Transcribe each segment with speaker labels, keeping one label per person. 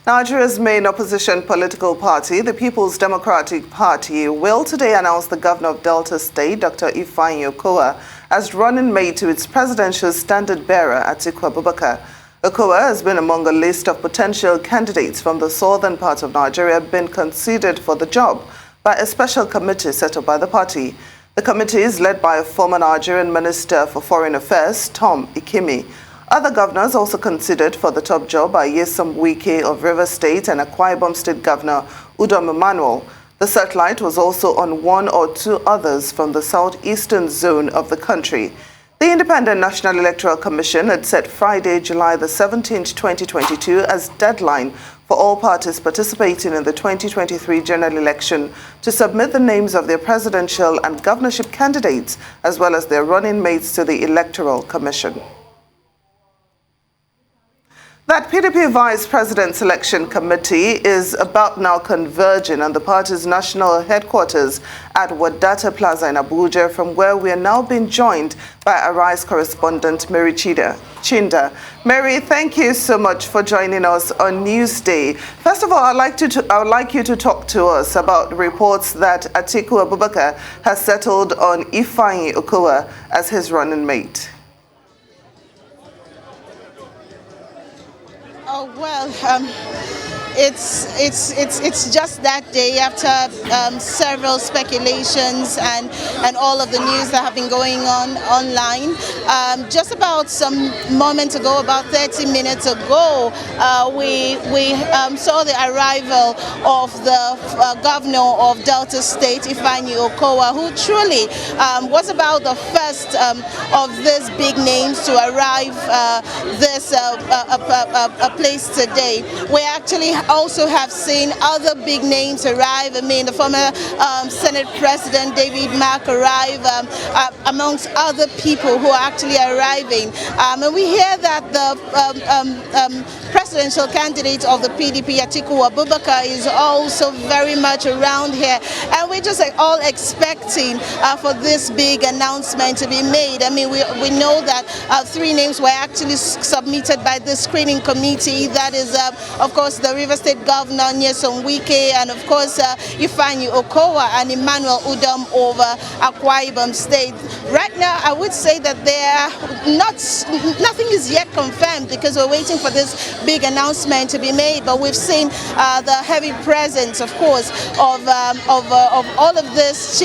Speaker 1: Nigeria's main opposition political party, the People's Democratic Party, will today announce the Governor of Delta State, Dr. Ifeanyi Okowa, as running mate to its presidential standard-bearer, Atiku Abubakar. Okowa has been among a list of potential candidates from the southern part of Nigeria being considered for the job by a special committee set up by the party. The committee is led by a former Nigerian Minister for Foreign Affairs, Tom Ikimi. Other governors also considered for the top job are Nyesom Wike of Rivers State and Akwa Ibom State Governor Udom Emmanuel. The searchlight was also on one or two others from the southeastern zone of the country. The Independent National Electoral Commission had set Friday, July the 17th, 2022 as deadline for all parties participating in the 2023 general election to submit the names of their presidential and governorship candidates as well as their running mates to the Electoral Commission. That PDP Vice President Selection Committee is about now converging on the party's national headquarters at Wadata Plaza in Abuja, from where we are now being joined by Arise Correspondent Mary Chinda. Mary, thank you so much for joining us on Newsday. First of all, I would like you to talk to us about reports that Atiku Abubakar has settled on Ifeanyi Okowa as his running mate.
Speaker 2: Oh, well, it's just that day after several speculations and all of the news that have been going on online. Just about some moments ago, about 30 minutes ago, we saw the arrival of the governor of Delta State, Ifeanyi Okowa, who truly was about the first of these big names to arrive this place today. We actually also have seen other big names arrive. I mean, the former Senate President David Mark arrive, amongst other people who are actually arriving. And we hear that the presidential candidate of the PDP, Atiku Abubakar, is also very much around here. And we're just all expecting for this big announcement to be made. I mean, we know that 3 names were actually submitted by the screening committee. That is, of course, the Rivers State Governor, Nyesom Wike, and of course, Ifeanyi Okowa and Emmanuel Udom over Akwa Ibom State. Right now, I would say that nothing is yet confirmed because we're waiting for this big announcement to be made. But we've seen the heavy presence, of course, of all of this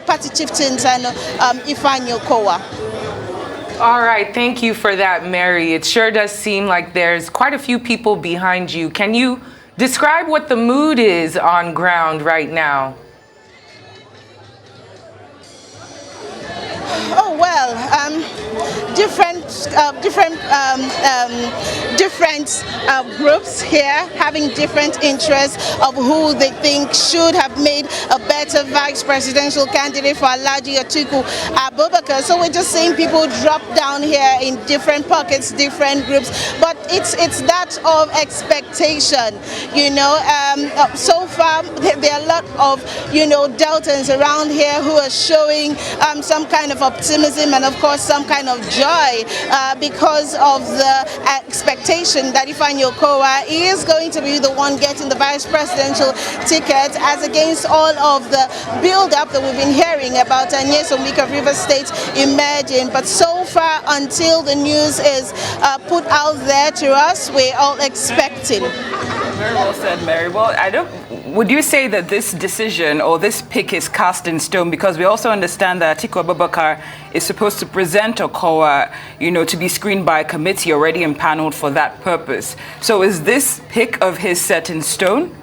Speaker 2: party chieftains and Ifeanyi Okowa.
Speaker 3: All right, thank you for that, Mary. It sure does seem like there's quite a few people behind you. Can you describe what the mood is on ground right now?
Speaker 2: Oh, well, different groups here having different interests of who they think should have made a better vice presidential candidate for Alhaji Atiku Abubakar. So we're just seeing people drop down here in different pockets, different groups, but it's that of expectation, you know. So far there are a lot of, you know, Deltans around here who are showing some kind of optimism and of course some kind of joy because of the expectation that Ifeanyi Okowa is going to be the one getting the vice presidential ticket, as against all of the build-up that we've been hearing about Nyesom Wike of Rivers State emerging. But so far, until the news is put out there to us, we're all expecting.
Speaker 4: Very well said, Mary. Well, would you say that this decision or this pick is cast in stone? Because we also understand that Atiku Abubakar is supposed to present Okowa, you know, to be screened by a committee already impaneled for that purpose. So is this pick of his set in stone?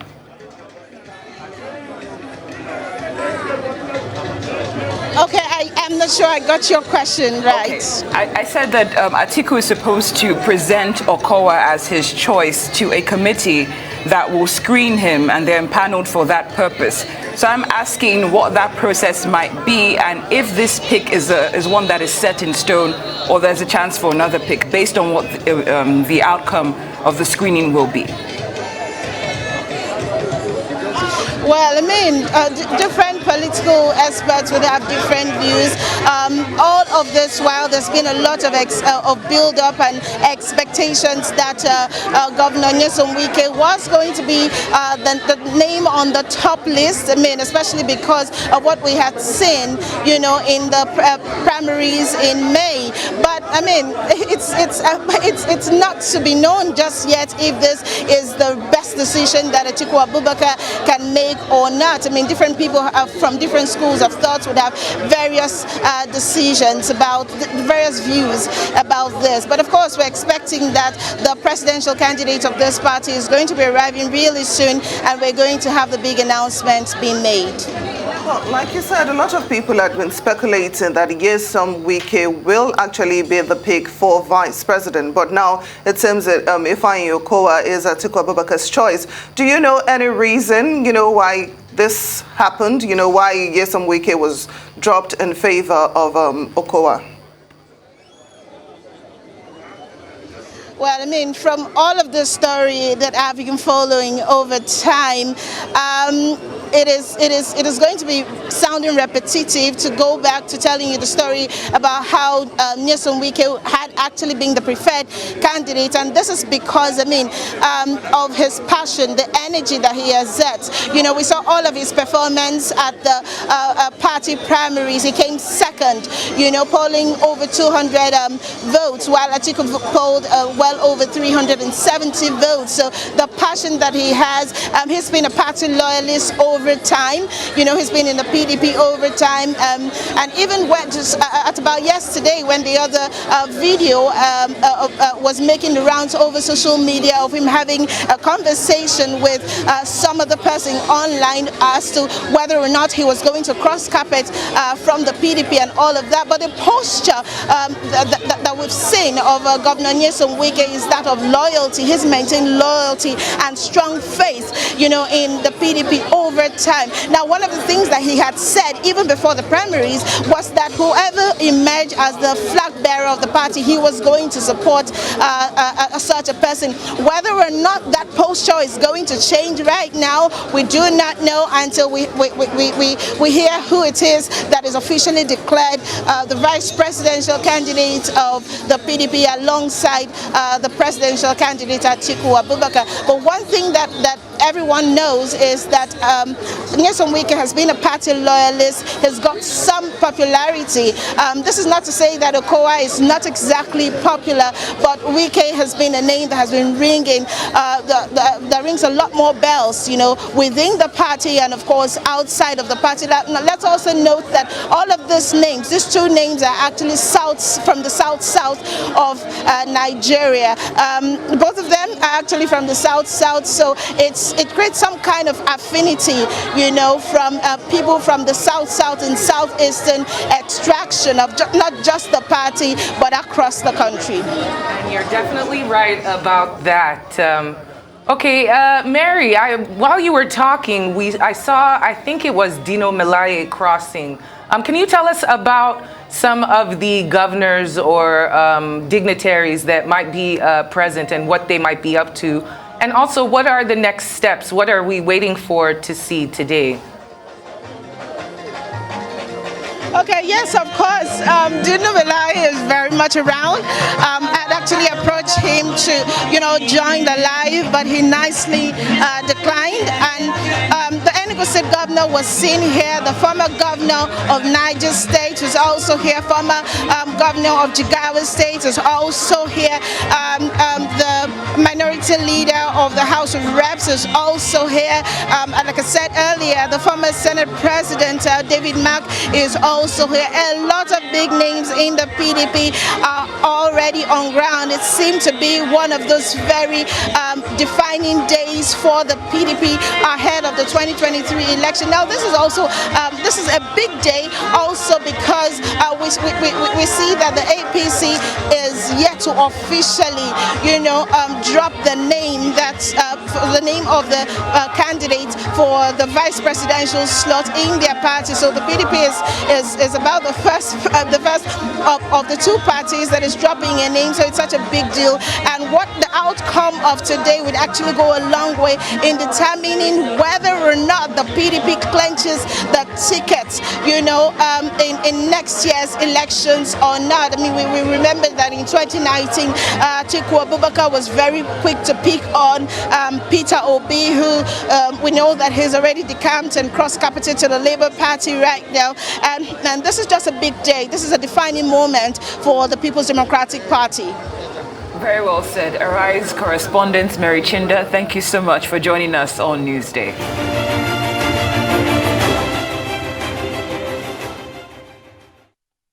Speaker 2: Okay, I'm not sure I got your question right.
Speaker 4: Okay. I said that Atiku is supposed to present Okowa as his choice to a committee that will screen him, and they're impaneled for that purpose. So I'm asking what that process might be, and if this pick is one that is set in stone, or there's a chance for another pick based on what the outcome of the screening will be.
Speaker 2: Well, I mean, different political experts would have different views. All of this while there's been a lot of build-up and expectations that Governor Nyesom Wike was going to be the name on the top list. I mean, especially because of what we had seen, you know, in the primaries in May. But I mean, it's not to be known just yet if this is the best decision that Atiku Abubakar can make or not. I mean, different people from different schools of thought would have various decisions about various views about this. But of course, we're expecting that the presidential candidate of this party is going to be arriving really soon, and we're going to have the big announcements being made.
Speaker 1: Well, like you said, a lot of people have been speculating that Nyesom Wike will actually be the pick for vice president. But now it seems that Ifeanyi Okowa is Atiku Abubakar's choice. Do you know any reason, you know, why this happened? You know, why Nyesom Wike was dropped in favor of Okowa?
Speaker 2: Well, I mean, from all of the story that I've been following over time, it is going to be sounding repetitive to go back to telling you the story about how Nyesom Wike had actually been the preferred candidate, and this is because, I mean, of his passion, the energy that he exerts. You know, we saw all of his performance at the party primaries. He came second, you know, polling over 200 votes, while Atiku polled well over 370 votes. So the passion that he has, he's been a party loyalist over time. You know, he's been in the PDP over time, and even went at about yesterday when the other video was making the rounds over social media of him having a conversation with some other person online as to whether or not he was going to cross carpet from the PDP and all of that. But the posture that we've seen of Governor Nyesom Wike is that of loyalty. He's maintained loyalty and strong faith, you know, in the PDP over time. Now, one of the things that he had said even before the primaries was that whoever emerged as the flag bearer of the party, he was going to support such a person. Whether or not that posture is going to change right now, we do not know until we hear who it is that is officially declared the vice presidential candidate of the PDP alongside the presidential candidate Atiku Abubakar. But one thing that everyone knows is that Nyesom Wike has been a party loyalist, has got some popularity. This is not to say that Okowa is not exactly popular, but Wike has been a name that has been ringing, that rings a lot more bells, you know, within the party and of course outside of the party. Now, let's also note that all of these names, these two names are actually from the south of Nigeria. Both of them are actually from the south, so it creates some kind of affinity, you know, from people from the south and southeastern extraction of not just the party but across the country.
Speaker 3: And you're definitely right about that. Okay, Mary, while you were talking, I saw, I think it was Dino Melaye crossing. Can you tell us about some of the governors or dignitaries that might be present and what they might be up to? And also, what are the next steps? What are we waiting for to see today?
Speaker 2: Okay, yes, of course. Dino Melaye is very much around. I'd actually approached him to, you know, join the live, but he nicely declined. And the Enugu State Governor was seen here. The former Governor of Niger State is also here. Former Governor of Jigawa State is also here. The minority leader of the House of Reps is also here. And like I said earlier, the former Senate President, David Mack, is also here. A lot of big names in the PDP are already on ground. It seemed to be one of those very defining days for the PDP ahead of the 2023 election. Now, this is also this is a big day also because we see that the APC is yet to officially, you know, drop drop the name the name of the candidate for the vice presidential slot in their party. So the PDP is about the first of the two parties that is dropping a name. So it's such a big deal. And what the outcome of today would actually go a long way in determining whether or not the PDP clenches the ticket, in next year's elections or not. I mean, we remember that in 2019, Atiku Abubakar was very quick to pick on Peter Obi, who we know that he's already decamped and cross-carpeted to the Labour Party right now. And this is just a big day. This is a defining moment for the People's Democratic Party.
Speaker 4: Very well said. Arise Correspondence Mary Chinda, thank you so much for joining us on Newsday.